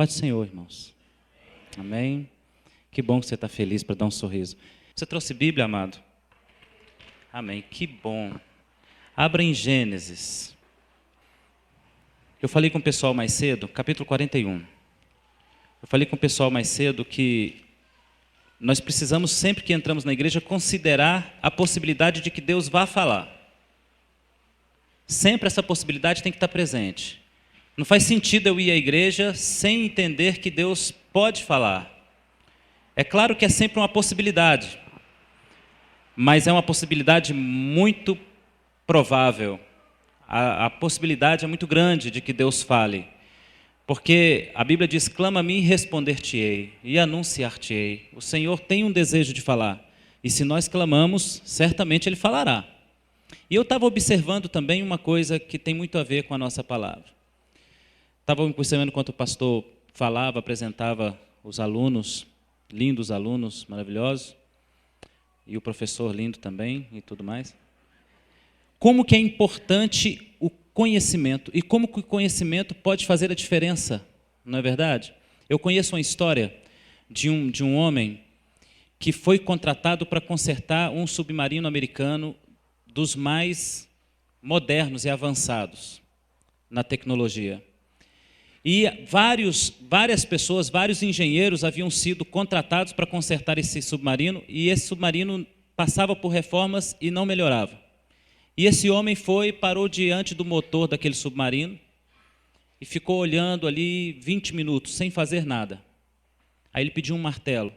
Paz do Senhor, irmãos. Amém? Que bom que você está feliz para dar um sorriso. Você trouxe Bíblia, amado? Amém, que bom. Abra em Gênesis. Eu falei com o pessoal mais cedo, capítulo 41. Eu falei com o pessoal mais cedo que nós precisamos, sempre que entramos na igreja, considerar a possibilidade de que Deus vá falar. Sempre essa possibilidade tem que estar presente. Não faz sentido eu ir à igreja sem entender que Deus pode falar. É claro que é sempre uma possibilidade, mas é uma possibilidade muito provável. A possibilidade é muito grande de que Deus fale. Porque a Bíblia diz, clama a mim e responder-te-ei, e anunciar-te-ei. O Senhor tem um desejo de falar. E se nós clamamos, certamente Ele falará. E eu estava observando também uma coisa que tem muito a ver com a nossa palavra. Estava observando enquanto o pastor falava, apresentava os alunos, lindos alunos, maravilhosos, e o professor lindo também, e tudo mais. Como que é importante o conhecimento, e como que o conhecimento pode fazer a diferença, não é verdade? Eu conheço uma história de um homem que foi contratado para consertar um submarino americano dos mais modernos e avançados na tecnologia. E várias pessoas, vários engenheiros haviam sido contratados para consertar esse submarino, e esse submarino passava por reformas e não melhorava. E esse homem parou diante do motor daquele submarino e ficou olhando ali 20 minutos, sem fazer nada. Aí ele pediu um martelo.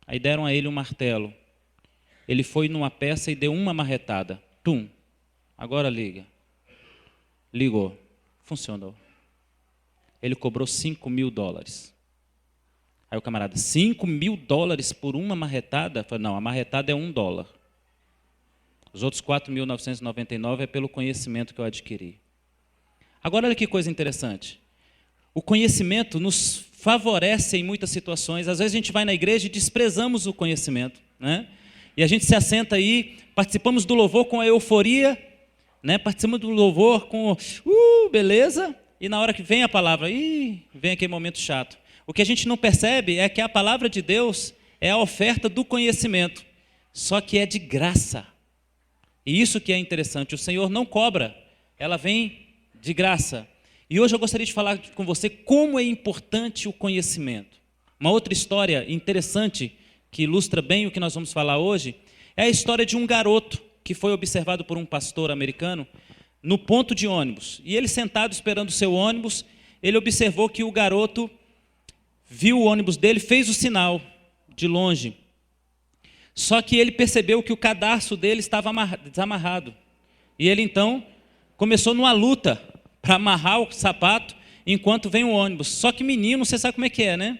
Aí deram a ele um martelo. Ele foi numa peça e deu uma marretada. Tum! Agora liga. Ligou. Funcionou. Ele cobrou $5.000. Aí o camarada, $5.000 por uma marretada? Eu falei, não, a marretada é $1. Os outros 4.999 é pelo conhecimento que eu adquiri. Agora, olha que coisa interessante. O conhecimento nos favorece em muitas situações. Às vezes a gente vai na igreja e desprezamos o conhecimento, né? E a gente se assenta aí, participamos do louvor com a euforia, né? Participamos do louvor com beleza, e na hora que vem a palavra, vem aquele momento chato. O que a gente não percebe é que a palavra de Deus é a oferta do conhecimento, só que é de graça. E isso que é interessante, o Senhor não cobra, ela vem de graça. E hoje eu gostaria de falar com você como é importante o conhecimento. Uma outra história interessante, que ilustra bem o que nós vamos falar hoje, é a história de um garoto que foi observado por um pastor americano no ponto de ônibus. E ele sentado esperando o seu ônibus, ele observou que o garoto viu o ônibus dele, fez o sinal de longe. Só que ele percebeu que o cadarço dele estava desamarrado. E ele então começou numa luta para amarrar o sapato enquanto vem o ônibus. Só que menino, você sabe como é que é, né?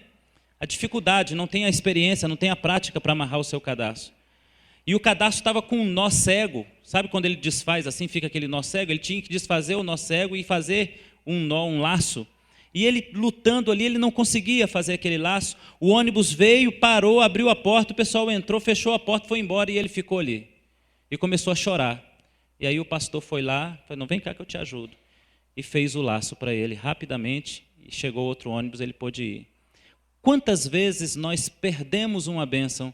A dificuldade, não tem a experiência, não tem a prática para amarrar o seu cadarço. E o cadarço estava com um nó cego. Sabe quando ele desfaz assim, fica aquele nó cego? Ele tinha que desfazer o nó cego e fazer um nó, um laço. E ele lutando ali, ele não conseguia fazer aquele laço. O ônibus veio, parou, abriu a porta, o pessoal entrou, fechou a porta, foi embora e ele ficou ali. E começou a chorar. E aí o pastor foi lá, falou, não, vem cá que eu te ajudo. E fez o laço para ele rapidamente, e chegou outro ônibus, ele pôde ir. Quantas vezes nós perdemos uma bênção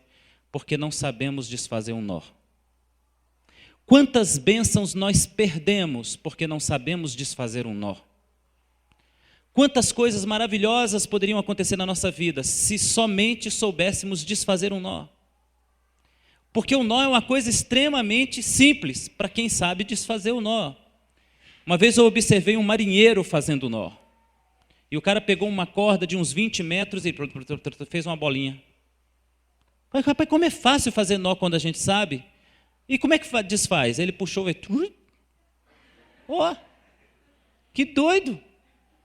porque não sabemos desfazer um nó? Quantas bênçãos nós perdemos porque não sabemos desfazer um nó? Quantas coisas maravilhosas poderiam acontecer na nossa vida se somente soubéssemos desfazer um nó? Porque o nó é uma coisa extremamente simples para quem sabe desfazer o nó. Uma vez eu observei um marinheiro fazendo nó. E o cara pegou uma corda de uns 20 metros e fez uma bolinha. Rapaz, como é fácil fazer nó quando a gente sabe? E como é que desfaz? Ele puxou e... que doido!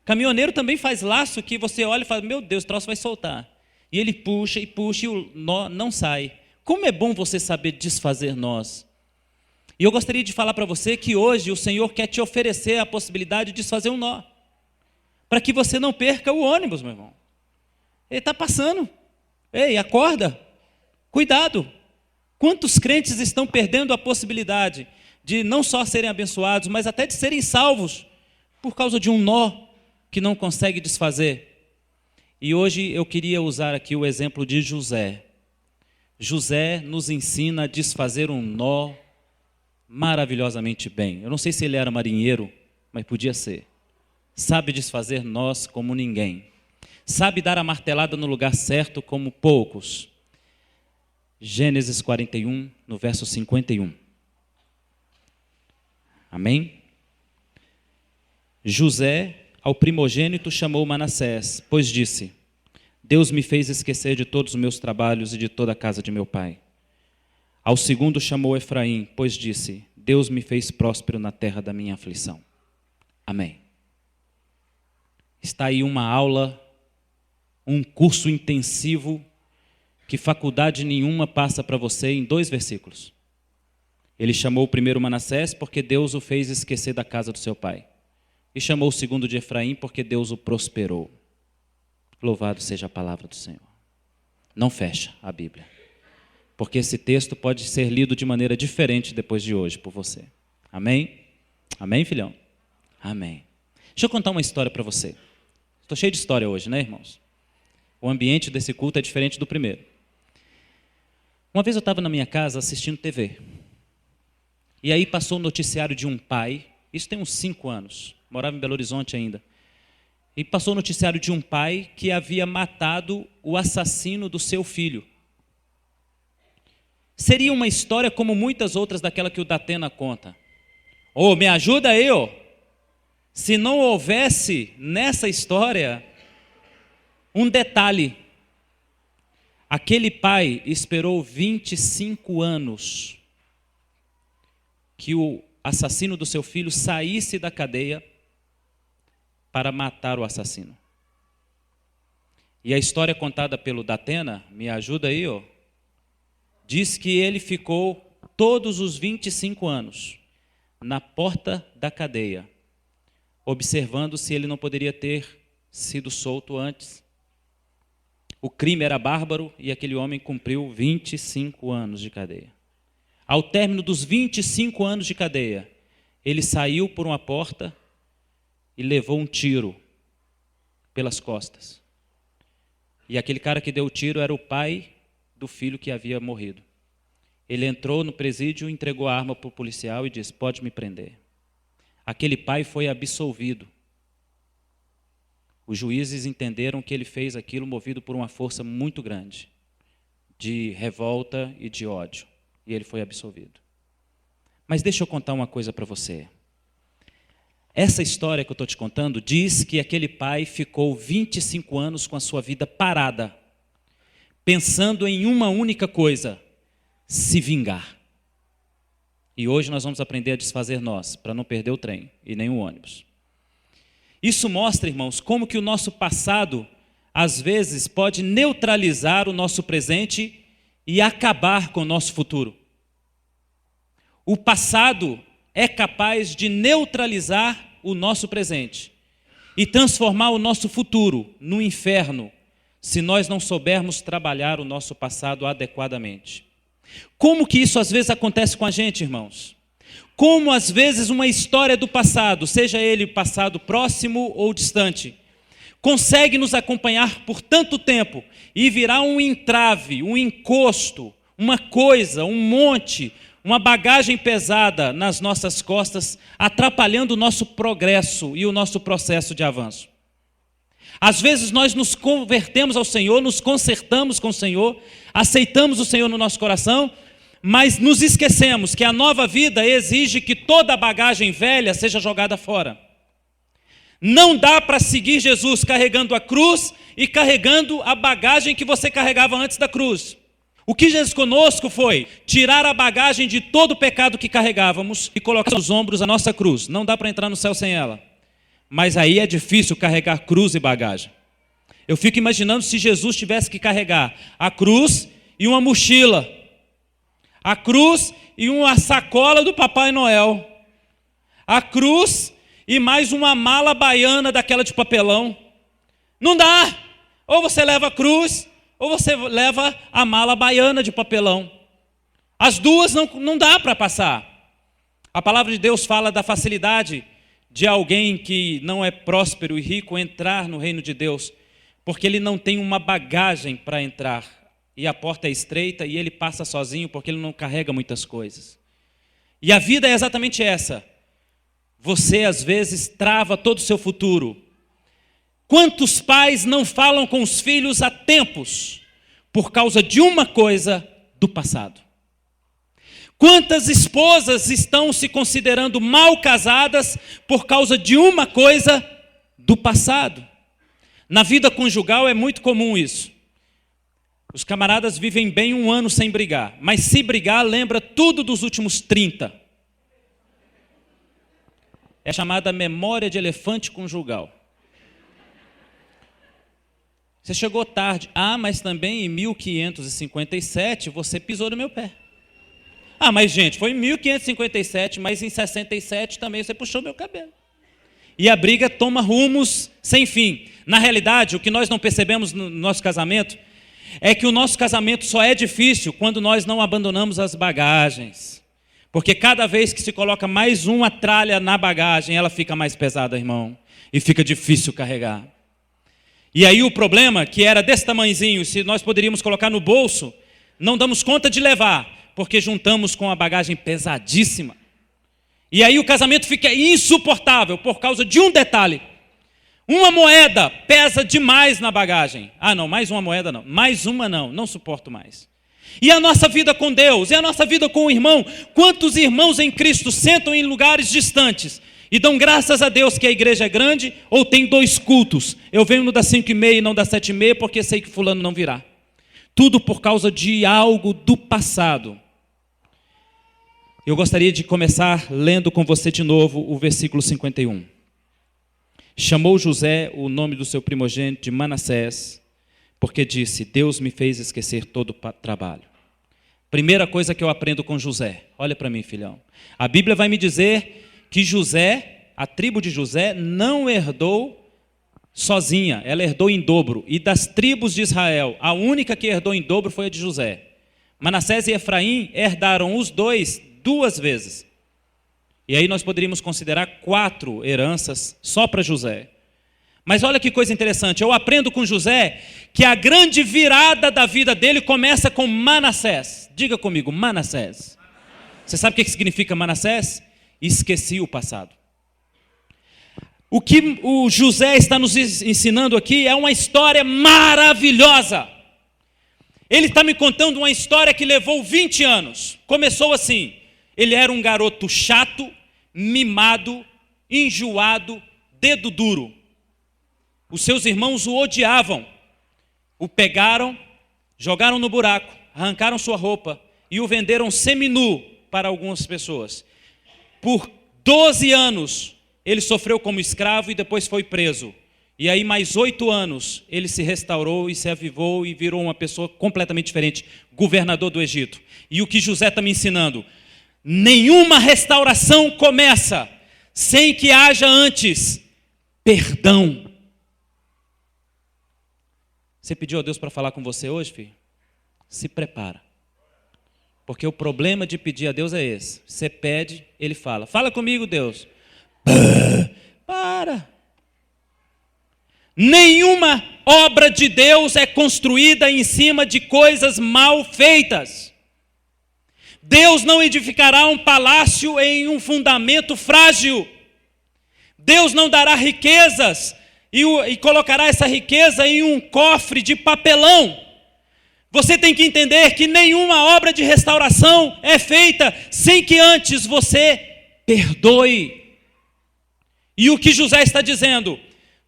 Caminhoneiro também faz laço que você olha e fala, meu Deus, o troço vai soltar. E ele puxa e o nó não sai. Como é bom você saber desfazer nós. E eu gostaria de falar para você que hoje o Senhor quer te oferecer a possibilidade de desfazer um nó. Para que você não perca o ônibus, meu irmão. Ele está passando. Ei, acorda. Cuidado. Quantos crentes estão perdendo a possibilidade de não só serem abençoados, mas até de serem salvos por causa de um nó que não consegue desfazer. E hoje eu queria usar aqui o exemplo de José. José nos ensina a desfazer um nó maravilhosamente bem. Eu não sei se ele era marinheiro, mas podia ser. Sabe desfazer nós como ninguém. Sabe dar a martelada no lugar certo como poucos. Gênesis 41, no verso 51. Amém? José, ao primogênito, chamou Manassés, pois disse: Deus me fez esquecer de todos os meus trabalhos e de toda a casa de meu pai. Ao segundo chamou Efraim, pois disse: Deus me fez próspero na terra da minha aflição. Amém. Está aí uma aula, um curso intensivo que faculdade nenhuma passa para você em 2 versículos. Ele chamou o primeiro Manassés porque Deus o fez esquecer da casa do seu pai. E chamou o segundo de Efraim porque Deus o prosperou. Louvado seja a palavra do Senhor. Não fecha a Bíblia, porque esse texto pode ser lido de maneira diferente depois de hoje por você. Amém? Amém, filhão? Amém. Deixa eu contar uma história para você. Estou cheio de história hoje, né, irmãos? O ambiente desse culto é diferente do primeiro. Uma vez eu estava na minha casa assistindo TV. E aí passou o noticiário de um pai, isso tem uns 5 anos, morava em Belo Horizonte ainda. E passou o noticiário de um pai que havia matado o assassino do seu filho. Seria uma história como muitas outras daquela que o Datena conta. Ô, me ajuda aí, ô. Se não houvesse nessa história um detalhe. Aquele pai esperou 25 anos que o assassino do seu filho saísse da cadeia para matar o assassino. E a história contada pelo Datena, me ajuda aí, ó, diz que ele ficou todos os 25 anos na porta da cadeia, observando se ele não poderia ter sido solto antes. O crime era bárbaro e aquele homem cumpriu 25 anos de cadeia. Ao término dos 25 anos de cadeia, ele saiu por uma porta e levou um tiro pelas costas. E aquele cara que deu o tiro era o pai do filho que havia morrido. Ele entrou no presídio, entregou a arma para o policial e disse: pode me prender. Aquele pai foi absolvido. Os juízes entenderam que ele fez aquilo movido por uma força muito grande, de revolta e de ódio. E ele foi absolvido. Mas deixa eu contar uma coisa para você. Essa história que eu estou te contando diz que aquele pai ficou 25 anos com a sua vida parada, pensando em uma única coisa: se vingar. E hoje nós vamos aprender a desfazer nós, para não perder o trem e nem o ônibus. Isso mostra, irmãos, como que o nosso passado, às vezes, pode neutralizar o nosso presente e acabar com o nosso futuro. O passado é capaz de neutralizar o nosso presente e transformar o nosso futuro no inferno, se nós não soubermos trabalhar o nosso passado adequadamente. Como que isso às vezes acontece com a gente, irmãos? Como às vezes uma história do passado, seja ele passado próximo ou distante, consegue nos acompanhar por tanto tempo e virar um entrave, um encosto, uma coisa, um monte, uma bagagem pesada nas nossas costas, atrapalhando o nosso progresso e o nosso processo de avanço. Às vezes nós nos convertemos ao Senhor, nos consertamos com o Senhor, aceitamos o Senhor no nosso coração, mas nos esquecemos que a nova vida exige que toda a bagagem velha seja jogada fora. Não dá para seguir Jesus carregando a cruz e carregando a bagagem que você carregava antes da cruz. O que Jesus conosco foi tirar a bagagem de todo o pecado que carregávamos e colocar nos ombros a nossa cruz. Não dá para entrar no céu sem ela. Mas aí é difícil carregar cruz e bagagem. Eu fico imaginando se Jesus tivesse que carregar a cruz e uma mochila, a cruz e uma sacola do Papai Noel, a cruz e mais uma mala baiana daquela de papelão. Não dá! Ou você leva a cruz, ou você leva a mala baiana de papelão. As duas não dá para passar. A palavra de Deus fala da facilidade de alguém que não é próspero e rico entrar no reino de Deus, porque ele não tem uma bagagem para entrar, e a porta é estreita e ele passa sozinho porque ele não carrega muitas coisas. E a vida é exatamente essa. Você às vezes trava todo o seu futuro. Quantos pais não falam com os filhos há tempos por causa de uma coisa do passado? Quantas esposas estão se considerando mal casadas por causa de uma coisa do passado? Na vida conjugal é muito comum isso. Os camaradas vivem bem 1 ano sem brigar, mas se brigar, lembra tudo dos últimos 30. É chamada memória de elefante conjugal. Você chegou tarde. Mas também em 1557 você pisou no meu pé. Mas gente, foi em 1557, mas em 67 também você puxou meu cabelo. E a briga toma rumos sem fim. Na realidade, o que nós não percebemos no nosso casamento é que o nosso casamento só é difícil quando nós não abandonamos as bagagens. Porque cada vez que se coloca mais uma tralha na bagagem, ela fica mais pesada, irmão. E fica difícil carregar. E aí o problema, que era desse tamanhozinho, se nós poderíamos colocar no bolso, não damos conta de levar, porque juntamos com a bagagem pesadíssima. E aí o casamento fica insuportável por causa de um detalhe. Uma moeda pesa demais na bagagem. Não, mais uma moeda não. Mais uma não suporto mais. E a nossa vida com Deus, e a nossa vida com o irmão. Quantos irmãos em Cristo sentam em lugares distantes e dão graças a Deus que a igreja é grande, ou tem 2 cultos. Eu venho no das 5h30 e não das 7h30 porque sei que fulano não virá. Tudo por causa de algo do passado. Eu gostaria de começar lendo com você de novo o versículo 51. Chamou José o nome do seu primogênito de Manassés, porque disse: Deus me fez esquecer todo o trabalho. Primeira coisa que eu aprendo com José. Olha para mim, filhão. A Bíblia vai me dizer que José, a tribo de José, não herdou sozinha. Ela herdou em dobro. E das tribos de Israel, a única que herdou em dobro foi a de José. Manassés e Efraim herdaram os dois 2 vezes. E aí nós poderíamos considerar 4 heranças só para José. Mas olha que coisa interessante, eu aprendo com José que a grande virada da vida dele começa com Manassés. Diga comigo, Manassés. Você sabe o que significa Manassés? Esqueci o passado. O que o José está nos ensinando aqui é uma história maravilhosa. Ele está me contando uma história que levou 20 anos. Começou assim. Ele era um garoto chato, mimado, enjoado, dedo duro. Os seus irmãos o odiavam. O pegaram, jogaram no buraco, arrancaram sua roupa e o venderam seminu para algumas pessoas. Por 12 anos ele sofreu como escravo e depois foi preso. E aí mais 8 anos ele se restaurou e se avivou e virou uma pessoa completamente diferente, governador do Egito. E o que José está me ensinando? Nenhuma restauração começa sem que haja antes perdão. Você pediu a Deus para falar com você hoje, filho? Se prepara. Porque o problema de pedir a Deus é esse. Você pede, Ele fala. Fala comigo, Deus. Para. Nenhuma obra de Deus é construída em cima de coisas mal feitas. Deus não edificará um palácio em um fundamento frágil. Deus não dará riquezas e colocará essa riqueza em um cofre de papelão. Você tem que entender que nenhuma obra de restauração é feita sem que antes você perdoe. E o que José está dizendo?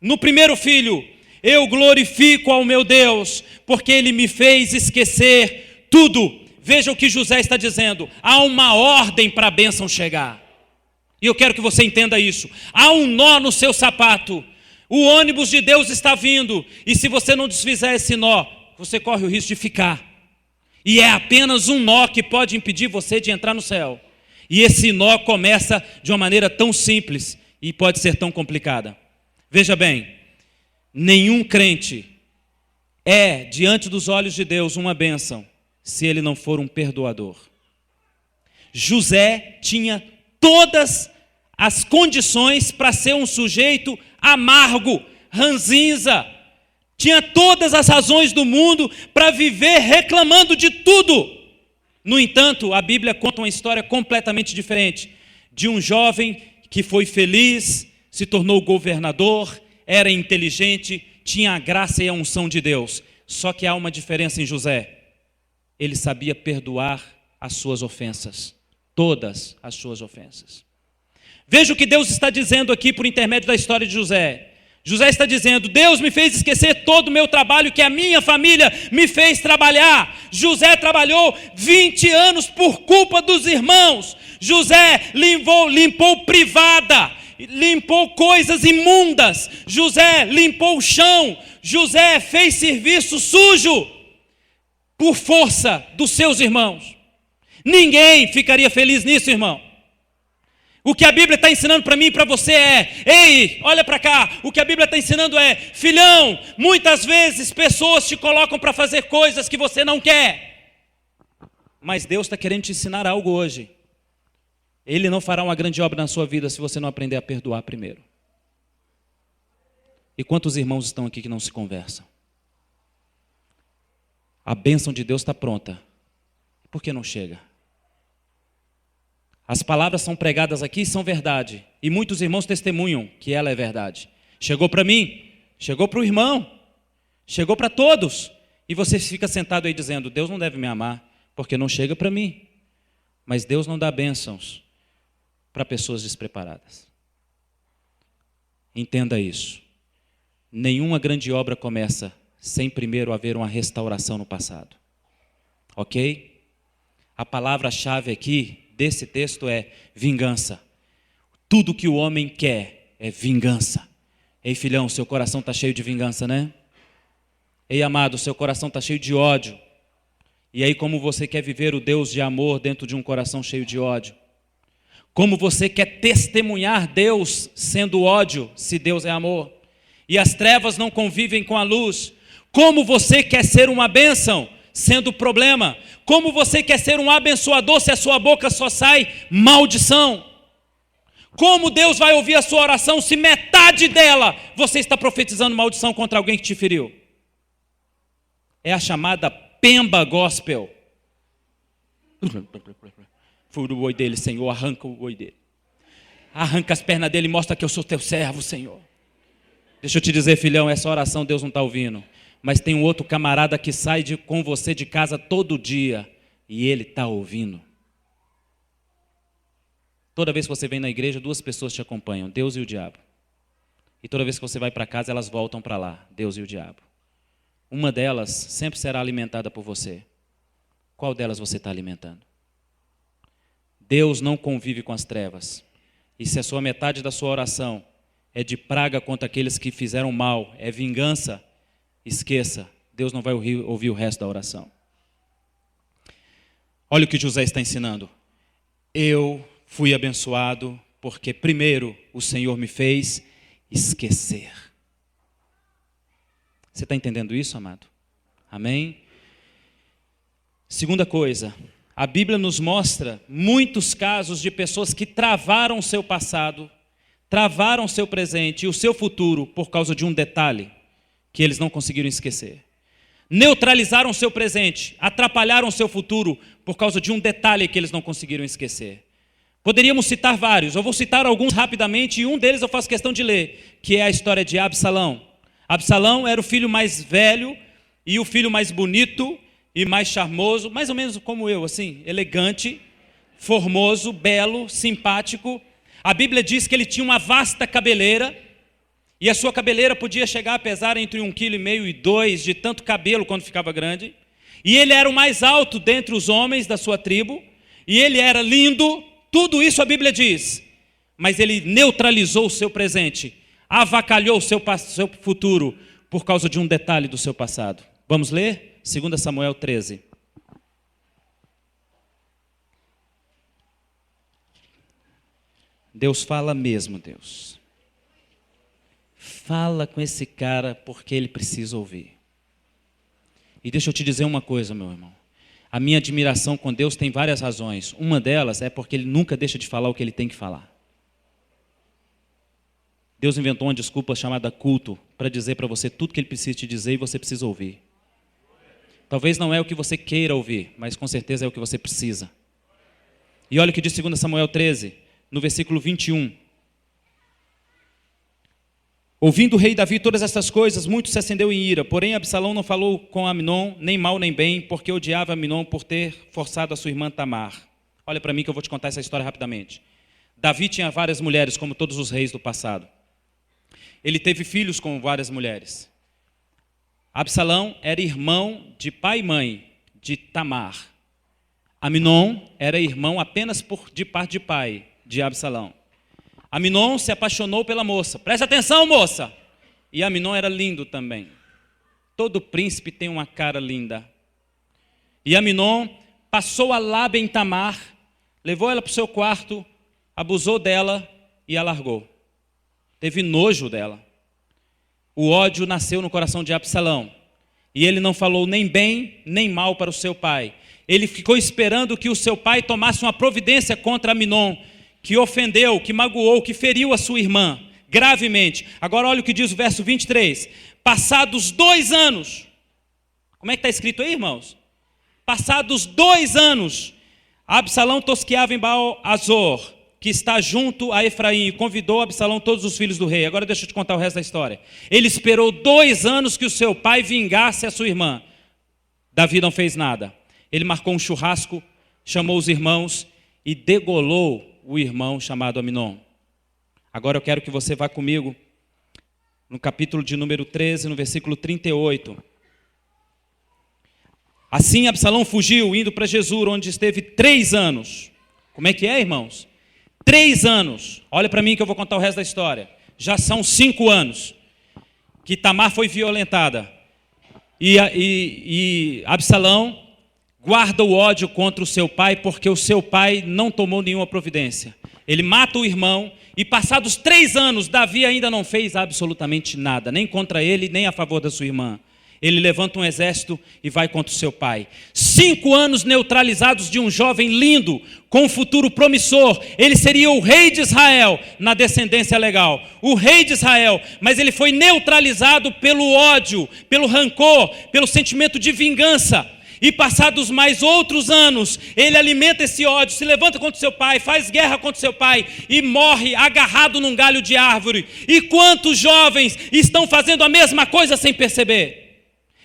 No primeiro filho, eu glorifico ao meu Deus, porque Ele me fez esquecer tudo. Veja o que José está dizendo. Há uma ordem para a bênção chegar. E eu quero que você entenda isso. Há um nó no seu sapato. O ônibus de Deus está vindo. E se você não desfizer esse nó, você corre o risco de ficar. E é apenas um nó que pode impedir você de entrar no céu. E esse nó começa de uma maneira tão simples e pode ser tão complicada. Veja bem, nenhum crente é, diante dos olhos de Deus, uma bênção, se ele não for um perdoador. José tinha todas as condições para ser um sujeito amargo, ranzinza, tinha todas as razões do mundo para viver reclamando de tudo. No entanto, a Bíblia conta uma história completamente diferente, de um jovem que foi feliz, se tornou governador, era inteligente, tinha a graça e a unção de Deus. Só que há uma diferença em José. Ele sabia perdoar as suas ofensas, todas as suas ofensas. Veja o que Deus está dizendo aqui por intermédio da história de José. José está dizendo: Deus me fez esquecer todo o meu trabalho que a minha família me fez trabalhar. José trabalhou 20 anos por culpa dos irmãos. José limpou privada, limpou coisas imundas. José limpou o chão. José fez serviço sujo por força dos seus irmãos. Ninguém ficaria feliz nisso, irmão. O que a Bíblia está ensinando para mim e para você é: ei, olha para cá, o que a Bíblia está ensinando é: filhão, muitas vezes pessoas te colocam para fazer coisas que você não quer, mas Deus está querendo te ensinar algo hoje. Ele não fará uma grande obra na sua vida se você não aprender a perdoar primeiro. E quantos irmãos estão aqui que não se conversam? A bênção de Deus está pronta, por que não chega? As palavras são pregadas aqui e são verdade. E muitos irmãos testemunham que ela é verdade. Chegou para mim, chegou para o irmão, chegou para todos. E você fica sentado aí dizendo: Deus não deve me amar, porque não chega para mim. Mas Deus não dá bênçãos para pessoas despreparadas. Entenda isso. Nenhuma grande obra começa sem primeiro haver uma restauração no passado. Ok? A palavra-chave aqui desse texto é vingança. Tudo que o homem quer é vingança. Ei, filhão, seu coração está cheio de vingança, né? Ei, amado, seu coração está cheio de ódio. E aí, como você quer viver o Deus de amor dentro de um coração cheio de ódio? Como você quer testemunhar Deus sendo ódio, se Deus é amor? E as trevas não convivem com a luz. Como você quer ser uma bênção sendo problema? Como você quer ser um abençoador se a sua boca só sai maldição? Como Deus vai ouvir a sua oração se metade dela você está profetizando maldição contra alguém que te feriu? É a chamada pemba gospel. Fura o oi dele, Senhor, arranca o oi dele. Arranca as pernas dele e mostra que eu sou teu servo, Senhor. Deixa eu te dizer, filhão, essa oração Deus não está ouvindo. Mas tem um outro camarada que sai com você de casa todo dia e ele está ouvindo. Toda vez que você vem na igreja, duas pessoas te acompanham, Deus e o diabo. E toda vez que você vai para casa, elas voltam para lá, Deus e o diabo. Uma delas sempre será alimentada por você. Qual delas você está alimentando? Deus não convive com as trevas. E se a sua metade da sua oração é de praga contra aqueles que fizeram mal, é vingança, esqueça, Deus não vai ouvir o resto da oração. Olha o que José está ensinando. Eu fui abençoado porque primeiro o Senhor me fez esquecer. Você está entendendo isso, amado? Amém? Segunda coisa, a Bíblia nos mostra muitos casos de pessoas que travaram o seu passado, travaram o seu presente e o seu futuro por causa de um detalhe que eles não conseguiram esquecer. Neutralizaram o seu presente, atrapalharam o seu futuro por causa de um detalhe que eles não conseguiram esquecer. Poderíamos citar vários, eu vou citar alguns rapidamente e um deles eu faço questão de ler, que é a história de Absalão. Absalão era o filho mais velho e o filho mais bonito e mais charmoso, mais ou menos como eu, assim, elegante, formoso, belo, simpático. A Bíblia diz que ele tinha uma vasta cabeleira, e a sua cabeleira podia chegar a pesar entre 1,5 kg e 2 de tanto cabelo quando ficava grande. E ele era o mais alto dentre os homens da sua tribo, e ele era lindo, tudo isso a Bíblia diz. Mas ele neutralizou o seu presente, avacalhou o seu futuro por causa de um detalhe do seu passado. Vamos ler? 2 Samuel 13. Deus fala mesmo, Deus. Fala com esse cara porque ele precisa ouvir. E deixa eu te dizer uma coisa, meu irmão. A minha admiração com Deus tem várias razões. Uma delas é porque ele nunca deixa de falar o que ele tem que falar. Deus inventou uma desculpa chamada culto para dizer para você tudo que Ele precisa te dizer e você precisa ouvir. Talvez não é o que você queira ouvir, mas com certeza é o que você precisa. E olha o que diz 2 Samuel 13, no versículo 21. Ouvindo o rei Davi todas estas coisas, muito se acendeu em ira. Porém, Absalão não falou com Amnon, nem mal nem bem, porque odiava Amnon por ter forçado a sua irmã Tamar. Olha para mim que eu vou te contar essa história rapidamente. Davi tinha várias mulheres, como todos os reis do passado. Ele teve filhos com várias mulheres. Absalão era irmão de pai e mãe de Tamar. Amnon era irmão apenas de parte de pai de Absalão. Amnon se apaixonou pela moça. Presta atenção, moça! E Amnon era lindo também. Todo príncipe tem uma cara linda. E Amnon passou a lábia em Tamar, levou ela para o seu quarto, abusou dela e a largou. Teve nojo dela. O ódio nasceu no coração de Absalão. E ele não falou nem bem nem mal para o seu pai. Ele ficou esperando que o seu pai tomasse uma providência contra Amnon, que ofendeu, que magoou, que feriu a sua irmã gravemente. Agora olha o que diz o verso 23. Passados 2 anos, como é que está escrito aí, irmãos? Passados 2 anos, Absalão tosqueava em Baal-Azor, que está junto a Efraim, e convidou Absalão todos os filhos do rei. Agora deixa eu te contar o resto da história. Ele esperou 2 anos que o seu pai vingasse a sua irmã. Davi não fez nada. Ele marcou um churrasco, chamou os irmãos e degolou o irmão chamado Amnon. Agora eu quero que você vá comigo no capítulo de número 13, no versículo 38. Assim Absalão fugiu, indo para Jesur, onde esteve 3 anos. Como é que é, irmãos? 3 anos. Olha para mim que eu vou contar o resto da história. Já são 5 anos que Tamar foi violentada. E Absalão guarda o ódio contra o seu pai, porque o seu pai não tomou nenhuma providência. Ele mata o irmão, e passados 3 anos, Davi ainda não fez absolutamente nada, nem contra ele, nem a favor da sua irmã. Ele levanta um exército e vai contra o seu pai. 5 anos neutralizados de um jovem lindo, com um futuro promissor. Ele seria o rei de Israel na descendência legal. O rei de Israel, mas ele foi neutralizado pelo ódio, pelo rancor, pelo sentimento de vingança. E passados mais outros anos, ele alimenta esse ódio, se levanta contra o seu pai, faz guerra contra o seu pai e morre agarrado num galho de árvore. E quantos jovens estão fazendo a mesma coisa sem perceber?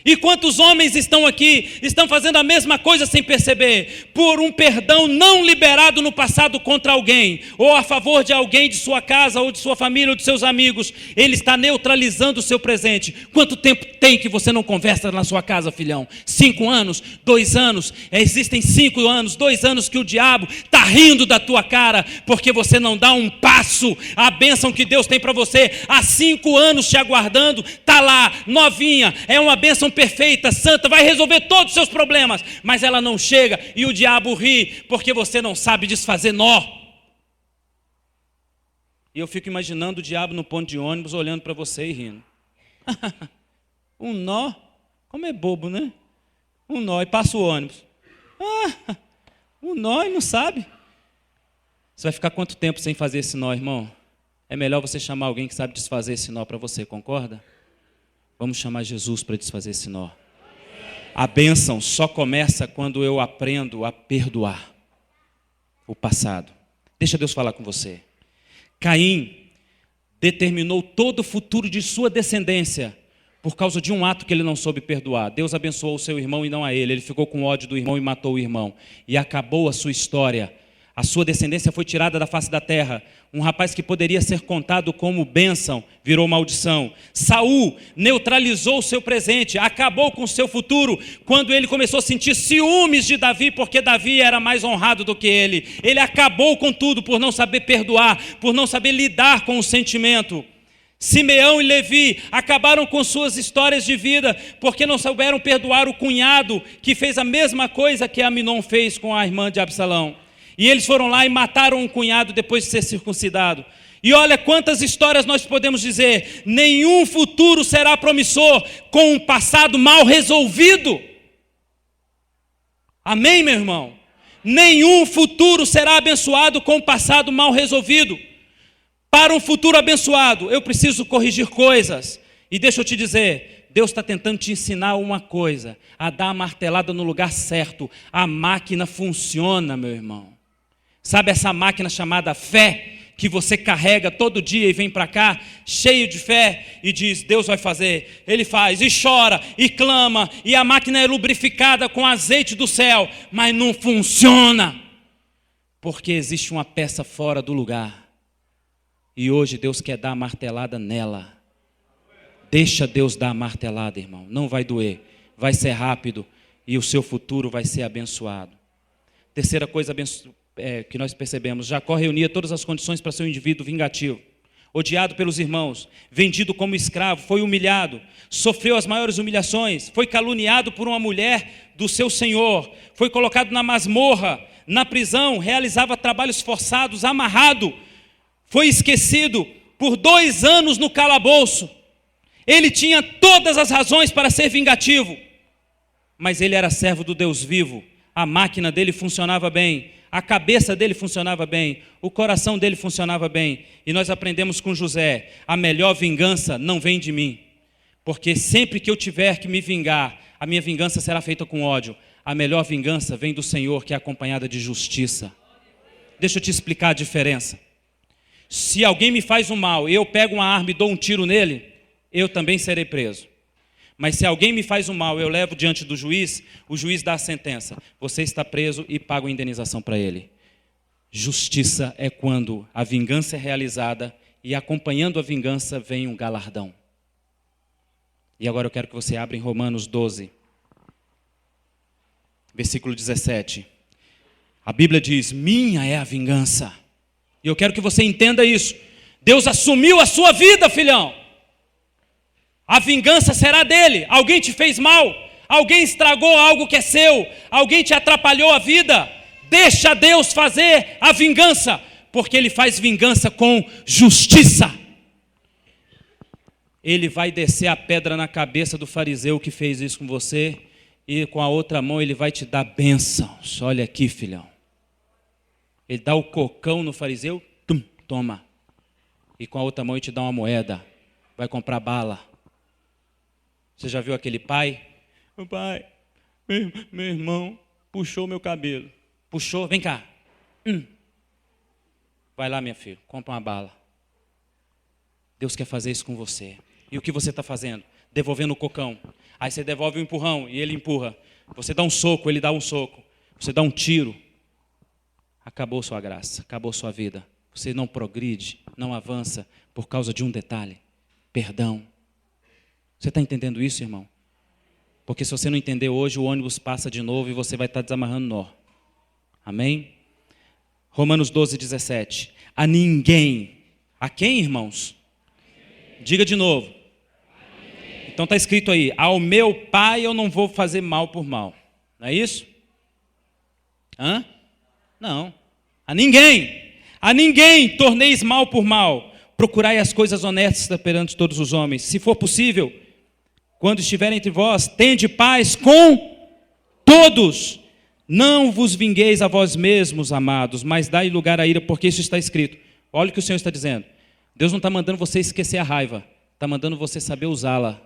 E quantos homens estão aqui, estão fazendo a mesma coisa sem perceber, por um perdão não liberado no passado contra alguém, ou a favor de alguém de sua casa, ou de sua família, ou de seus amigos, ele está neutralizando o seu presente. Quanto tempo tem que você não conversa na sua casa, filhão? 5 anos? 2 anos? Existem 5 anos, 2 anos que o diabo está rindo da tua cara, porque você não dá um passo. A bênção que Deus tem para você, há 5 anos te aguardando, está lá, novinha, é uma bênção perfeita, santa, vai resolver todos os seus problemas, mas ela não chega e o diabo ri, porque você não sabe desfazer nó. E eu fico imaginando o diabo no ponto de ônibus olhando para você e rindo. Um nó? Como é bobo, né? Um nó e passa o ônibus. Um nó e não sabe. Você vai ficar quanto tempo sem fazer esse nó, irmão? É melhor você chamar alguém que sabe desfazer esse nó para você, concorda? Vamos chamar Jesus para desfazer esse nó. A bênção só começa quando eu aprendo a perdoar o passado. Deixa Deus falar com você. Caim determinou todo o futuro de sua descendência por causa de um ato que ele não soube perdoar. Deus abençoou o seu irmão e não a ele. Ele ficou com ódio do irmão e matou o irmão. E acabou a sua história. A sua descendência foi tirada da face da terra. Um rapaz que poderia ser contado como bênção, virou maldição. Saul neutralizou o seu presente, acabou com o seu futuro, quando ele começou a sentir ciúmes de Davi, porque Davi era mais honrado do que ele. Ele acabou com tudo por não saber perdoar, por não saber lidar com o sentimento. Simeão e Levi acabaram com suas histórias de vida, porque não souberam perdoar o cunhado, que fez a mesma coisa que Amnon fez com a irmã de Absalão. E eles foram lá e mataram um cunhado depois de ser circuncidado. E olha quantas histórias nós podemos dizer. Nenhum futuro será promissor com um passado mal resolvido. Amém, meu irmão? Nenhum futuro será abençoado com um passado mal resolvido. Para um futuro abençoado, eu preciso corrigir coisas. E deixa eu te dizer, Deus está tentando te ensinar uma coisa, a dar a martelada no lugar certo. A máquina funciona, meu irmão. Sabe essa máquina chamada fé, que você carrega todo dia e vem para cá, cheio de fé, e diz, Deus vai fazer. Ele faz, e chora, e clama, e a máquina é lubrificada com azeite do céu, mas não funciona, porque existe uma peça fora do lugar. E hoje Deus quer dar a martelada nela. Deixa Deus dar a martelada, irmão. Não vai doer, vai ser rápido, e o seu futuro vai ser abençoado. Terceira coisa que nós percebemos, Jacó reunia todas as condições para ser um indivíduo vingativo. Odiado pelos irmãos, vendido como escravo, foi humilhado, sofreu as maiores humilhações, foi caluniado por uma mulher do seu senhor, foi colocado na masmorra, na prisão, realizava trabalhos forçados, amarrado, foi esquecido por 2 anos no calabouço. Ele tinha todas as razões para ser vingativo, mas ele era servo do Deus vivo. A máquina dele funcionava bem, a cabeça dele funcionava bem, o coração dele funcionava bem. E nós aprendemos com José, a melhor vingança não vem de mim, porque sempre que eu tiver que me vingar, a minha vingança será feita com ódio. A melhor vingança vem do Senhor, que é acompanhada de justiça. Deixa eu te explicar a diferença. Se alguém me faz um mal e eu pego uma arma e dou um tiro nele, eu também serei preso. Mas se alguém me faz um mal, eu levo diante do juiz, o juiz dá a sentença. Você está preso e paga a indenização para ele. Justiça é quando a vingança é realizada e acompanhando a vingança vem um galardão. E agora eu quero que você abra em Romanos 12, versículo 17. A Bíblia diz, minha é a vingança. E eu quero que você entenda isso. Deus assumiu a sua vida, filhão. A vingança será dele. Alguém te fez mal, alguém estragou algo que é seu, alguém te atrapalhou a vida. Deixa Deus fazer a vingança, porque Ele faz vingança com justiça. Ele vai descer a pedra na cabeça do fariseu que fez isso com você, e com a outra mão Ele vai te dar bênçãos. Olha aqui, filhão. Ele dá o cocão no fariseu, toma. E com a outra mão Ele te dá uma moeda, vai comprar bala. Você já viu aquele pai? Meu pai, meu irmão puxou meu cabelo. Puxou, vem cá. Vai lá, minha filha, compra uma bala. Deus quer fazer isso com você. E o que você está fazendo? Devolvendo o cocão. Aí você devolve o empurrão e ele empurra. Você dá um soco, ele dá um soco. Você dá um tiro. Acabou sua graça, acabou sua vida. Você não progride, não avança por causa de um detalhe. Perdão. Você está entendendo isso, irmão? Porque se você não entender hoje, o ônibus passa de novo e você vai estar desamarrando nó. Amém? Romanos 12, 17. A ninguém. A quem, irmãos? Diga de novo. Então está escrito aí, ao meu pai eu não vou fazer mal por mal. Não é isso? Hã? Não. A ninguém torneis mal por mal. Procurai as coisas honestas perante todos os homens. Se for possível, quando estiver entre vós, tende paz com todos. Não vos vingueis a vós mesmos, amados, mas dai lugar à ira, porque isso está escrito. Olha o que o Senhor está dizendo. Deus não está mandando você esquecer a raiva, está mandando você saber usá-la.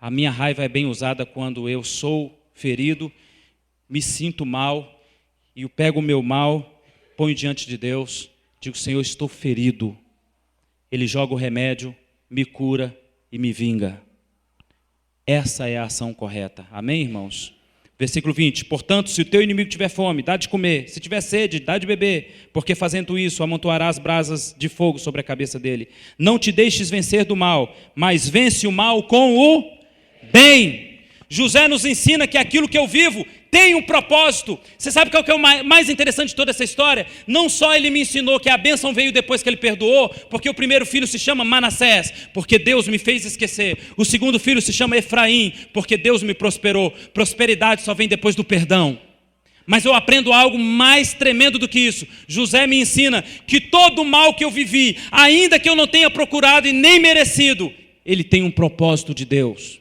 A minha raiva é bem usada quando eu sou ferido, me sinto mal, e eu pego o meu mal, ponho diante de Deus, digo, Senhor, estou ferido. Ele joga o remédio, me cura e me vinga. Essa é a ação correta. Amém, irmãos? Versículo 20. Portanto, se o teu inimigo tiver fome, dá de comer. Se tiver sede, dá de beber. Porque fazendo isso, amontoarás brasas de fogo sobre a cabeça dele. Não te deixes vencer do mal, mas vence o mal com o bem. José nos ensina que aquilo que eu vivo tem um propósito. Você sabe qual que é o mais interessante de toda essa história? Não só ele me ensinou que a bênção veio depois que ele perdoou, porque o primeiro filho se chama Manassés, porque Deus me fez esquecer. O segundo filho se chama Efraim, porque Deus me prosperou. Prosperidade só vem depois do perdão. Mas eu aprendo algo mais tremendo do que isso. José me ensina que todo o mal que eu vivi, ainda que eu não tenha procurado e nem merecido, ele tem um propósito de Deus.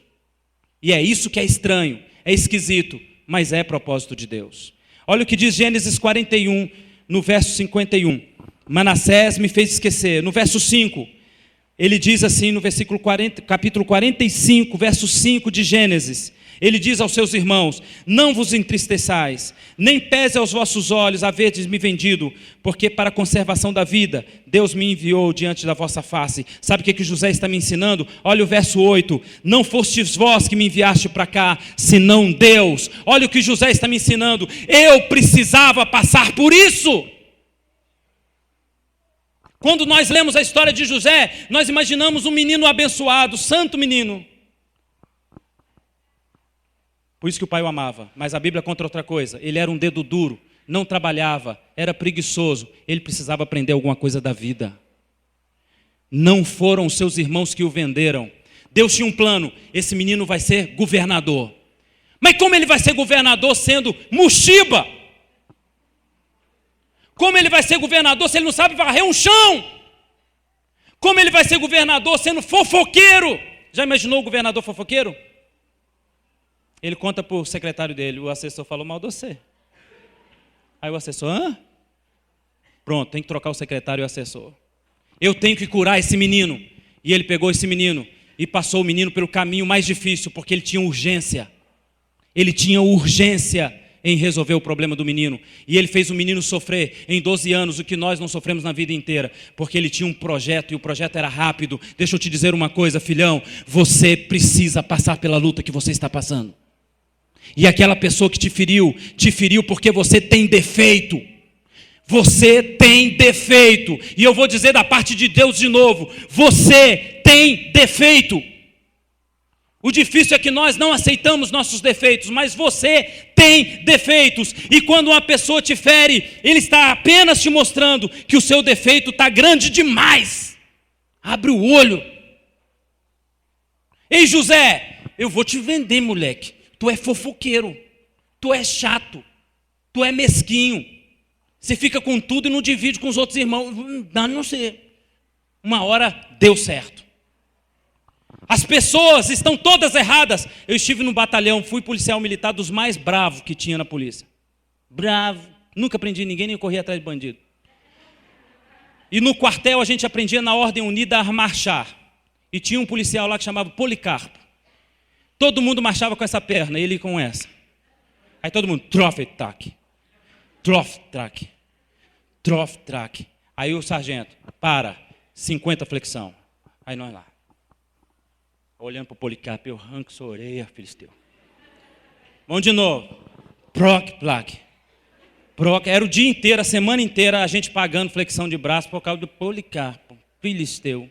E é isso que é estranho, é esquisito, mas é propósito de Deus. Olha o que diz Gênesis 41, no verso 51. Manassés me fez esquecer. No verso 5, ele diz assim, no versículo 40, capítulo 45, verso 5 de Gênesis, ele diz aos seus irmãos: não vos entristeçais, nem pese aos vossos olhos haverdes me vendido, porque para a conservação da vida, Deus me enviou diante da vossa face. Sabe o que José está me ensinando? Olha o verso 8, não fostes vós que me enviaste para cá, senão Deus. Olha o que José está me ensinando, eu precisava passar por isso. Quando nós lemos a história de José, nós imaginamos um menino abençoado, santo menino. Por isso que o pai o amava. Mas a Bíblia conta outra coisa. Ele era um dedo duro, não trabalhava, era preguiçoso. Ele precisava aprender alguma coisa da vida. Não foram os seus irmãos que o venderam. Deus tinha um plano. Esse menino vai ser governador. Mas como ele vai ser governador sendo mochiba? Como ele vai ser governador se ele não sabe varrer um chão? Como ele vai ser governador sendo fofoqueiro? Já imaginou o governador fofoqueiro? Ele conta para o secretário dele, o assessor falou mal de você. Aí o assessor, hã? Pronto, tem que trocar o secretário e o assessor. Eu tenho que curar esse menino. E ele pegou esse menino e passou o menino pelo caminho mais difícil, porque ele tinha urgência. Ele tinha urgência em resolver o problema do menino. E ele fez o menino sofrer em 12 anos o que nós não sofremos na vida inteira, porque ele tinha um projeto e o projeto era rápido. Deixa eu te dizer uma coisa, filhão, você precisa passar pela luta que você está passando. E aquela pessoa que te feriu porque você tem defeito. Você tem defeito. E eu vou dizer da parte de Deus de novo, você tem defeito. O difícil é que nós não aceitamos nossos defeitos, mas você tem defeitos. E quando uma pessoa te fere, ele está apenas te mostrando que o seu defeito está grande demais. Abre o olho. Ei, José, eu vou te vender, moleque. Tu é fofoqueiro, tu é chato, tu é mesquinho. Você fica com tudo e não divide com os outros irmãos. Não sei. Uma hora deu certo. As pessoas estão todas erradas. Eu estive no batalhão, fui policial militar dos mais bravos que tinha na polícia. Bravo. Nunca prendi ninguém, nem corri atrás de bandido. E no quartel a gente aprendia na Ordem Unida a marchar. E tinha um policial lá que chamava Policarpo. Todo mundo marchava com essa perna, ele com essa. Aí todo mundo, trof-track, trof-track, trof-track. Aí o sargento, para, 50 flexão. Aí nós lá. Olhando para o Policarpo, eu arranco sua orelha, filisteu. Vamos de novo. Proc-plac. Proc. Era o dia inteiro, a semana inteira, a gente pagando flexão de braço por causa do Policarpo, filisteu.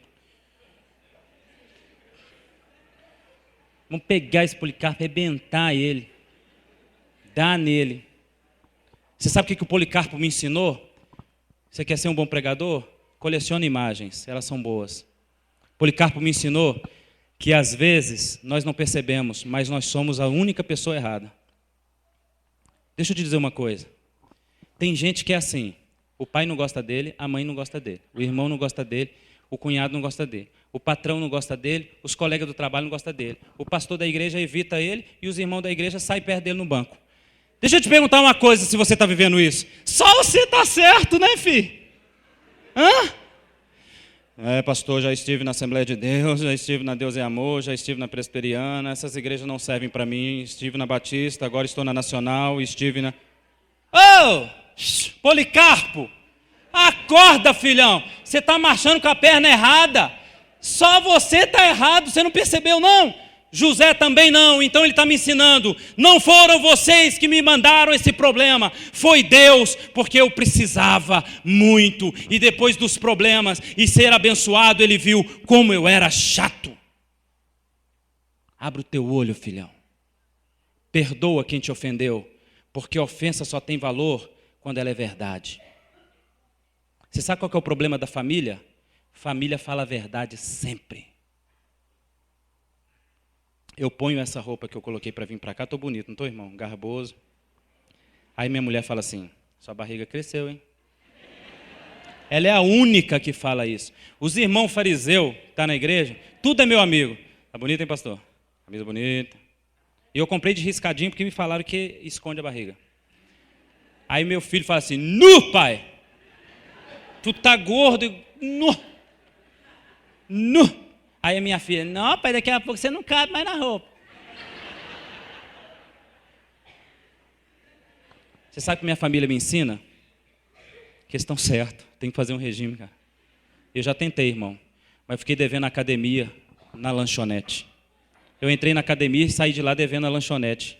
Vamos pegar esse Policarpo, arrebentar ele, dar nele. Você sabe o que o Policarpo me ensinou? Você quer ser um bom pregador? Colecione imagens, elas são boas. Policarpo me ensinou que às vezes nós não percebemos, mas nós somos a única pessoa errada. Deixa eu te dizer uma coisa. Tem gente que é assim, o pai não gosta dele, a mãe não gosta dele, o irmão não gosta dele, o cunhado não gosta dele. O patrão não gosta dele, os colegas do trabalho não gostam dele. O pastor da igreja evita ele e os irmãos da igreja saem perto dele no banco. Deixa eu te perguntar uma coisa, se você está vivendo isso. Só você está certo, né, filho? Hã? Pastor, já estive na Assembleia de Deus, já estive na Deus é Amor, já estive na Presbiteriana, essas igrejas não servem para mim. Estive na Batista, agora estou na Nacional, estive na... Policarpo! Acorda, filhão! Você está marchando com a perna errada. Só você está errado, você não percebeu não? José também não, então ele está me ensinando. Não foram vocês que me mandaram esse problema, foi Deus, porque eu precisava muito. E depois dos problemas e ser abençoado, ele viu como eu era chato. Abre o teu olho, filhão. Perdoa quem te ofendeu, porque a ofensa só tem valor quando ela é verdade. Você sabe qual que é o problema da família? Família fala a verdade sempre. Eu ponho essa roupa que eu coloquei para vir para cá, estou bonito, não estou, irmão? Garboso. Aí minha mulher fala assim, sua barriga cresceu, hein? Ela é a única que fala isso. Os irmãos fariseus, tá na igreja, tudo é meu amigo. Tá bonito, hein, pastor? Camisa bonita. E eu comprei de riscadinho porque me falaram que esconde a barriga. Aí meu filho fala assim, nu, pai! Tu tá gordo. Nu. Aí a minha filha, não, pai, daqui a pouco você não cabe mais na roupa. Você sabe que minha família me ensina? Que eles estão certos, tem que fazer um regime, cara. Eu já tentei, irmão, mas fiquei devendo a academia na lanchonete. Eu entrei na academia e saí de lá devendo a lanchonete.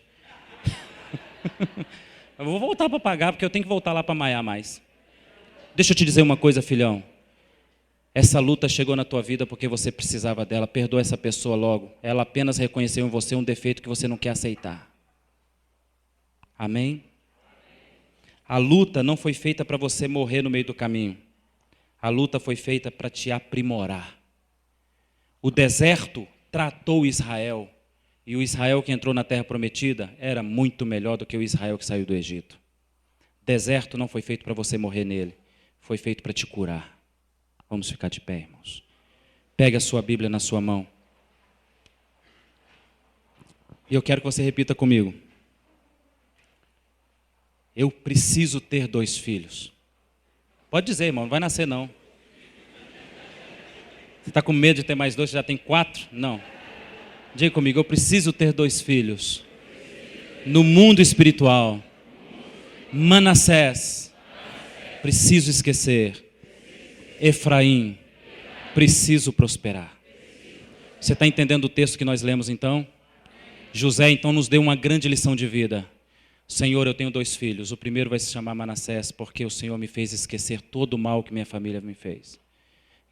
Eu vou voltar para pagar, porque eu tenho que voltar lá para malhar mais. Deixa eu te dizer uma coisa, filhão. Essa luta chegou na tua vida porque você precisava dela. Perdoa essa pessoa logo. Ela apenas reconheceu em você um defeito que você não quer aceitar. Amém? A luta não foi feita para você morrer no meio do caminho. A luta foi feita para te aprimorar. O deserto tratou Israel. E o Israel que entrou na terra prometida era muito melhor do que o Israel que saiu do Egito. Deserto não foi feito para você morrer nele. Foi feito para te curar. Vamos ficar de pé, irmãos. Pegue a sua Bíblia na sua mão. E eu quero que você repita comigo. Eu preciso ter 2 filhos. Pode dizer, irmão, não vai nascer não. Você está com medo de ter mais 2, você já tem 4? Não. Diga comigo, eu preciso ter 2 filhos. No mundo espiritual. Manassés. Preciso esquecer. Efraim. Preciso prosperar. Você está entendendo o texto que nós lemos então? José então nos deu uma grande lição de vida. Senhor, eu tenho 2 filhos. O primeiro vai se chamar Manassés, porque o Senhor me fez esquecer todo o mal que minha família me fez.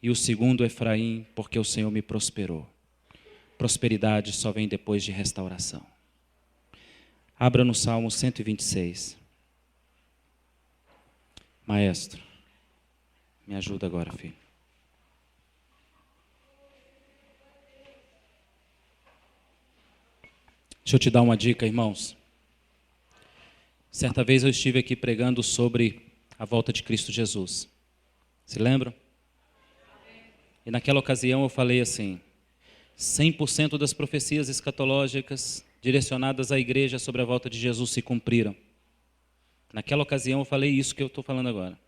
E o segundo, Efraim, porque o Senhor me prosperou. Prosperidade só vem depois de restauração. Abra no Salmo 126. Maestro, me ajuda agora, filho. Deixa eu te dar uma dica, irmãos. Certa vez eu estive aqui pregando sobre a volta de Cristo Jesus. Se lembram? E naquela ocasião eu falei assim, 100% das profecias escatológicas direcionadas à igreja sobre a volta de Jesus se cumpriram. Naquela ocasião eu falei isso que eu estou falando agora.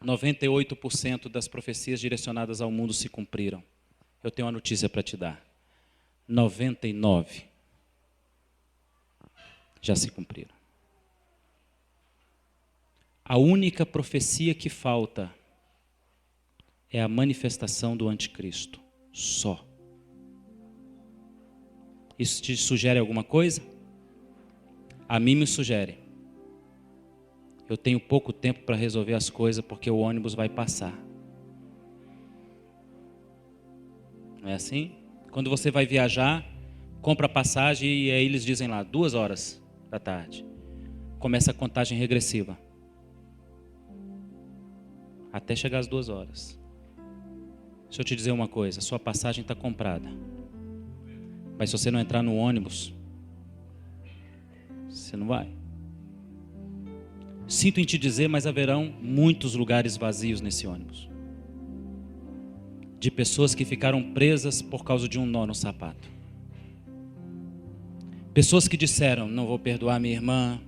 98% das profecias direcionadas ao mundo se cumpriram. Eu tenho uma notícia para te dar. 99% já se cumpriram. A única profecia que falta é a manifestação do anticristo. Só. Isso te sugere alguma coisa? A mim me sugere. Eu tenho pouco tempo para resolver as coisas porque o ônibus vai passar. Não é assim? Quando você vai viajar, compra a passagem e aí eles dizem lá, 2h da tarde. Começa a contagem regressiva. Até chegar às 2h. Deixa eu te dizer uma coisa, sua passagem está comprada. Mas se você não entrar no ônibus, você não vai. Sinto em te dizer, mas haverão muitos lugares vazios nesse ônibus. De pessoas que ficaram presas por causa de um nó no sapato. Pessoas que disseram, não vou perdoar minha irmã,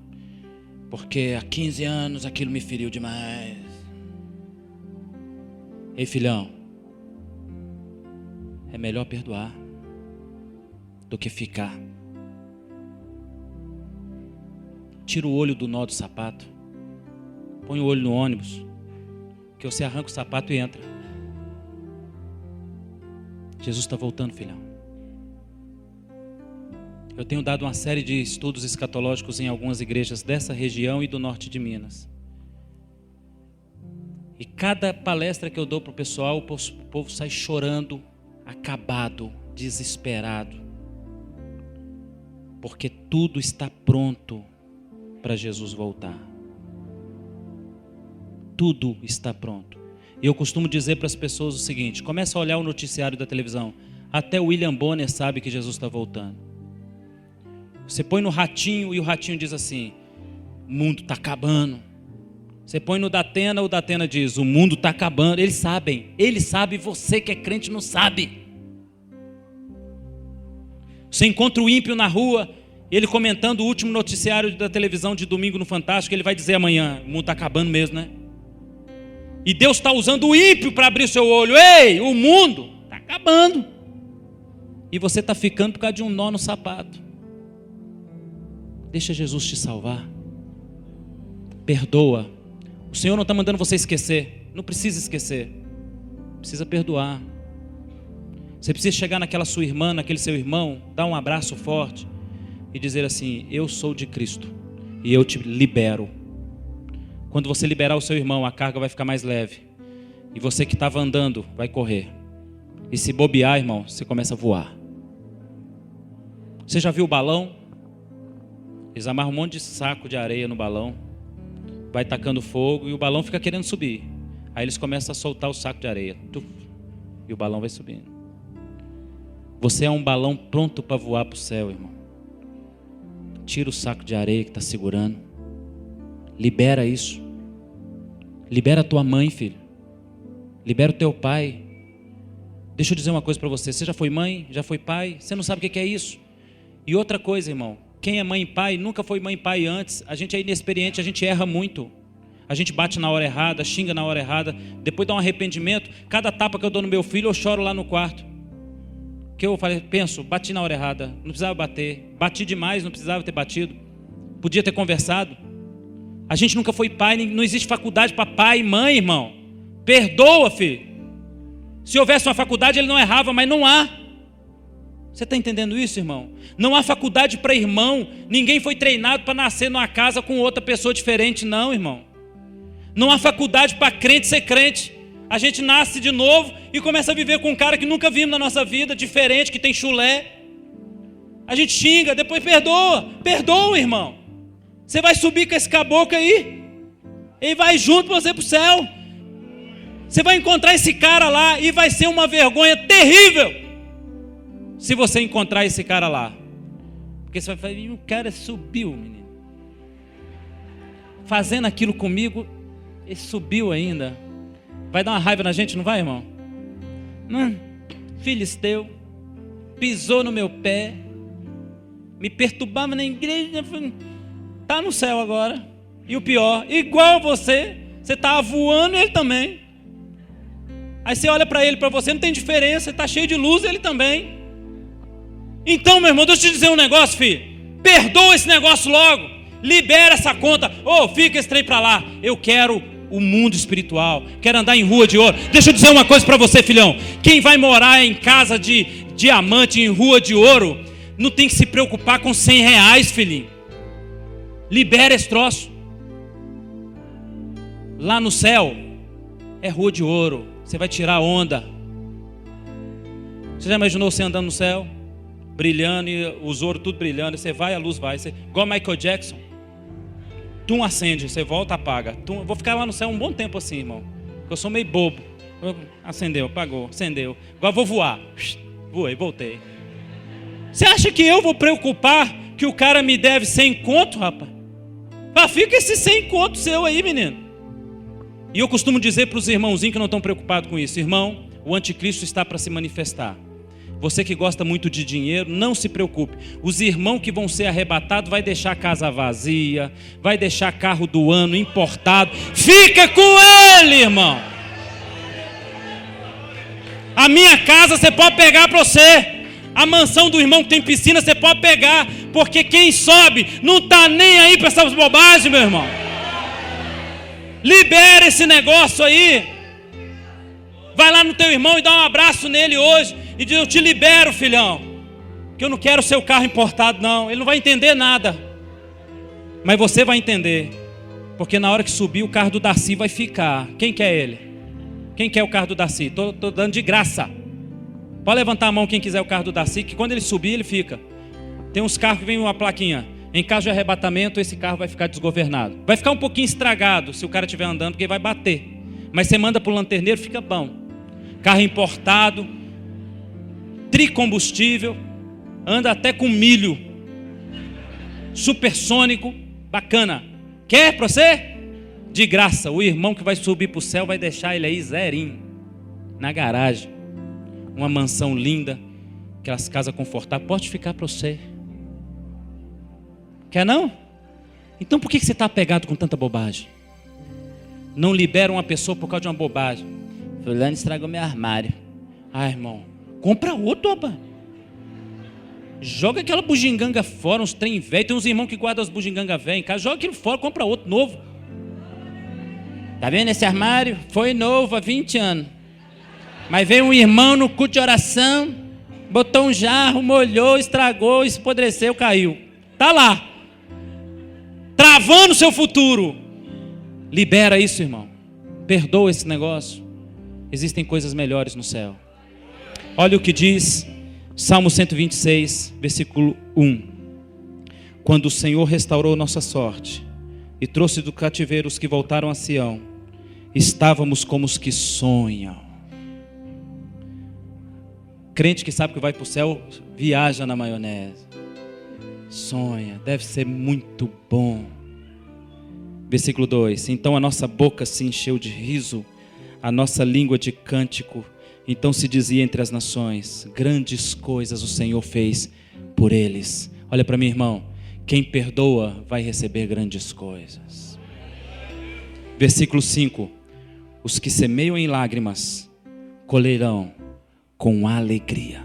porque há 15 anos aquilo me feriu demais. Ei, filhão, é melhor perdoar do que ficar. Tira o olho do nó do sapato. Põe o olho no ônibus. Que você arranca o sapato e entra. Jesus está voltando, filhão. Eu tenho dado uma série de estudos escatológicos em algumas igrejas dessa região e do norte de Minas. E cada palestra que eu dou para o pessoal, o povo sai chorando, acabado, desesperado. Porque tudo está pronto para Jesus voltar. Tudo está pronto. E eu costumo dizer para as pessoas o seguinte, começa a olhar o noticiário da televisão. Até o William Bonner sabe que Jesus está voltando. Você põe no Ratinho e o Ratinho diz assim, o mundo está acabando. Você põe no Datena, o Datena diz, o mundo está acabando. Eles sabem, você que é crente não sabe. Você encontra o ímpio na rua, ele comentando o último noticiário da televisão de domingo no Fantástico, ele vai dizer amanhã, o mundo está acabando mesmo, né? E Deus está usando o ímpio para abrir o seu olho. Ei, o mundo está acabando. E você está ficando por causa de um nó no sapato. Deixa Jesus te salvar. Perdoa. O Senhor não está mandando você esquecer. Não precisa esquecer. Precisa perdoar. Você precisa chegar naquela sua irmã, naquele seu irmão, dar um abraço forte e dizer assim: eu sou de Cristo e eu te libero. Quando você liberar o seu irmão, a carga vai ficar mais leve. E você que estava andando vai correr. E se bobear, irmão, você começa a voar. Você já viu o balão? Eles amarram um monte de saco de areia no balão, vai tacando fogo e o balão fica querendo subir. Aí eles começam a soltar o saco de areia. E o balão vai subindo. Você é um balão pronto para voar para o céu, irmão. Tira o saco de areia que está segurando. Libera isso. Libera a tua mãe, filho. Libera o teu pai. Deixa eu dizer uma coisa para você. Você já foi mãe? Já foi pai? Você não sabe o que é isso? E outra coisa, irmão. Quem é mãe e pai, nunca foi mãe e pai antes. A gente é inexperiente, a gente erra muito. A gente bate na hora errada, xinga na hora errada. Depois dá um arrependimento. Cada tapa que eu dou no meu filho, eu choro lá no quarto. Que eu falei, penso, bati na hora errada. Não precisava bater. Bati demais, não precisava ter batido. Podia ter conversado. A gente nunca foi pai, não existe faculdade para pai e mãe, irmão. Perdoa, filho. Se houvesse uma faculdade, ele não errava, mas não há. Você está entendendo isso, irmão? Não há faculdade para irmão. Ninguém foi treinado para nascer numa casa com outra pessoa diferente, não, irmão. Não há faculdade para crente ser crente. A gente nasce de novo e começa a viver com um cara que nunca vimos na nossa vida, diferente, que tem chulé. A gente xinga, depois perdoa. Perdoa, irmão. Você vai subir com esse caboclo aí. Ele vai junto com você para o céu. Você vai encontrar esse cara lá e vai ser uma vergonha terrível. Se você encontrar esse cara lá. Porque você vai falar, o cara subiu, menino. Fazendo aquilo comigo, ele subiu ainda. Vai dar uma raiva na gente, não vai, irmão? Filisteu, pisou no meu pé, me perturbava na igreja, está no céu agora. E o pior, igual você estava voando e ele também. Aí você olha para ele, para você não tem diferença, está cheio de luz, ele também. Então, meu irmão, deixa eu te dizer um negócio, filho. Perdoa esse negócio logo. Libera essa conta. Fica esse trem para lá. Eu quero o mundo espiritual. Quero andar em rua de ouro. Deixa eu dizer uma coisa para você, filhão. Quem vai morar em casa de diamante, em rua de ouro, não tem que se preocupar com R$100, filhinho. Libera esse troço. Lá no céu é rua de ouro. Você vai tirar onda. Você já imaginou você andando no céu? Brilhando e os ouros tudo brilhando. Você vai, a luz vai. Você, igual Michael Jackson. Tum, acende. Você volta, apaga. Tum, vou ficar lá no céu um bom tempo assim, irmão. Eu sou meio bobo. Acendeu, apagou, acendeu. Agora vou voar. Voei, voltei. Você acha que eu vou preocupar que o cara me deve 100 conto, rapaz? Fica esse 100 conto seu aí, menino. E eu costumo dizer para os irmãozinhos que não estão preocupados com isso: irmão, o anticristo está para se manifestar. Você que gosta muito de dinheiro, não se preocupe. Os irmãos que vão ser arrebatados vai deixar casa vazia, vai deixar carro do ano importado. Fica com ele, irmão. A minha casa você pode pegar para você. A mansão do irmão que tem piscina você pode pegar. Porque quem sobe não está nem aí para essas bobagens, meu irmão. Libera esse negócio aí. Vai lá no teu irmão e dá um abraço nele hoje. E diz: eu te libero, filhão. Que eu não quero seu carro importado, não. Ele não vai entender nada. Mas você vai entender. Porque na hora que subir, o carro do Darcy vai ficar. Quem quer ele? Quem quer o carro do Darcy? Estou dando de graça. Pode levantar a mão quem quiser o carro do Darcy, que quando ele subir, ele fica. Tem uns carros que vem uma plaquinha: em caso de arrebatamento, esse carro vai ficar desgovernado. Vai ficar um pouquinho estragado se o cara estiver andando, porque vai bater. Mas você manda para o lanterneiro, fica bom. Carro importado, tricombustível, anda até com milho, supersônico, bacana. Quer para você? De graça. O irmão que vai subir para o céu vai deixar ele aí zerinho, na garagem. Uma mansão linda, aquelas casas confortáveis, pode ficar para você. Quer não? Então por que você está apegado com tanta bobagem? não libera uma pessoa por causa de uma bobagem. Fulano estragou meu armário. Ah, irmão, compra outro, rapaz. Joga aquela bugiganga fora, uns trem velho. Tem uns irmãos que guardam as bugigangas velhas em casa. Joga aquilo fora, compra outro novo. Tá vendo esse armário? Foi novo há 20 anos. Mas veio um irmão no culto de oração, botou um jarro, molhou, estragou, apodreceu, caiu. Tá lá. Travando o seu futuro. Libera isso, irmão. Perdoa esse negócio. Existem coisas melhores no céu. Olha o que diz Salmo 126, versículo 1. Quando o Senhor restaurou nossa sorte e trouxe do cativeiro os que voltaram a Sião, estávamos como os que sonham. Crente que sabe que vai para o céu, viaja na maionese. Sonha, deve ser muito bom. Versículo 2. Então a nossa boca se encheu de riso, a nossa língua de cântico. Então se dizia entre as nações: grandes coisas o Senhor fez por eles. Olha para mim, irmão. Quem perdoa vai receber grandes coisas. Versículo 5. Os que semeiam em lágrimas colherão com alegria.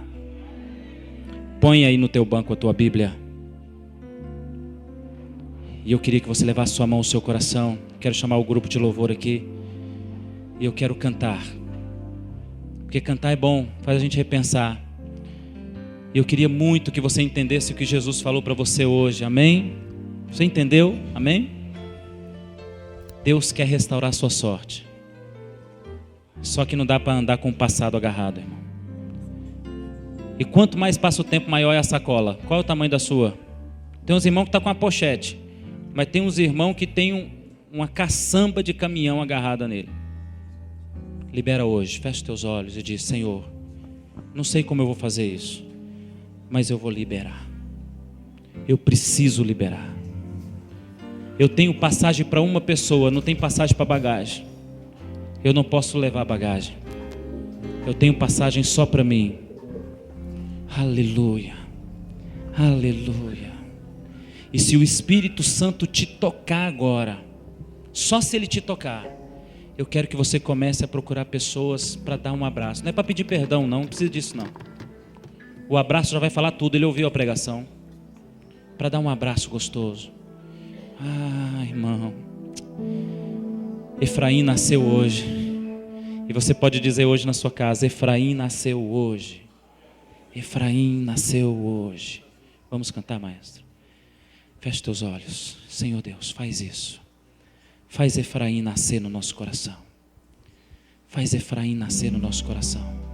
Põe aí no teu banco a tua Bíblia. E eu queria que você levasse sua mão ao seu coração. Quero chamar o grupo de louvor aqui. E eu quero cantar. Porque cantar é bom, faz a gente repensar. E eu queria muito que você entendesse o que Jesus falou para você hoje. Amém? Você entendeu? Amém? Deus quer restaurar a sua sorte. Só que não dá para andar com o passado agarrado, irmão. E quanto mais passa o tempo, maior é a sacola. Qual é o tamanho da sua? Tem uns irmãos que estão com a pochete. Mas tem uns irmãos que tem uma caçamba de caminhão agarrada nele. Libera hoje, fecha os teus olhos e diz: Senhor, não sei como eu vou fazer isso, mas eu vou liberar. Eu preciso liberar. Eu tenho passagem para uma pessoa, não tenho passagem para bagagem. Eu não posso levar bagagem. Eu tenho passagem só para mim. Aleluia. Aleluia. E se o Espírito Santo te tocar agora, só se ele te tocar, eu quero que você comece a procurar pessoas para dar um abraço. Não é para pedir perdão, não precisa disso não. O abraço já vai falar tudo, ele ouviu a pregação. Para dar um abraço gostoso. Ah, irmão, Efraim nasceu hoje. E você pode dizer hoje na sua casa: Efraim nasceu hoje. Efraim nasceu hoje. Vamos cantar, maestro? Feche teus olhos. Senhor Deus, faz isso. Faz Efraim nascer no nosso coração. Faz Efraim nascer no nosso coração.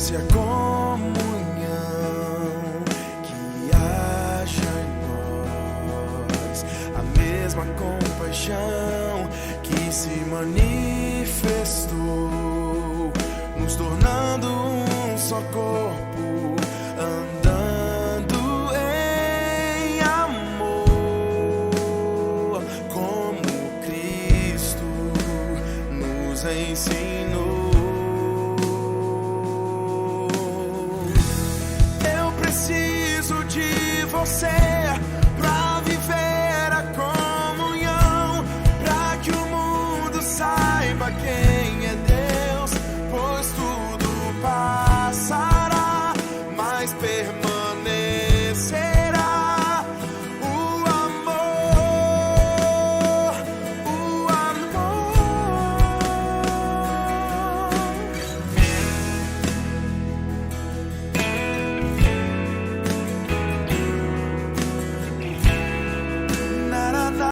A comunhão que haja em nós, a mesma compaixão que se manifestou, nos tornando um só corpo, andando em amor, como Cristo nos ensinou. Preciso de você.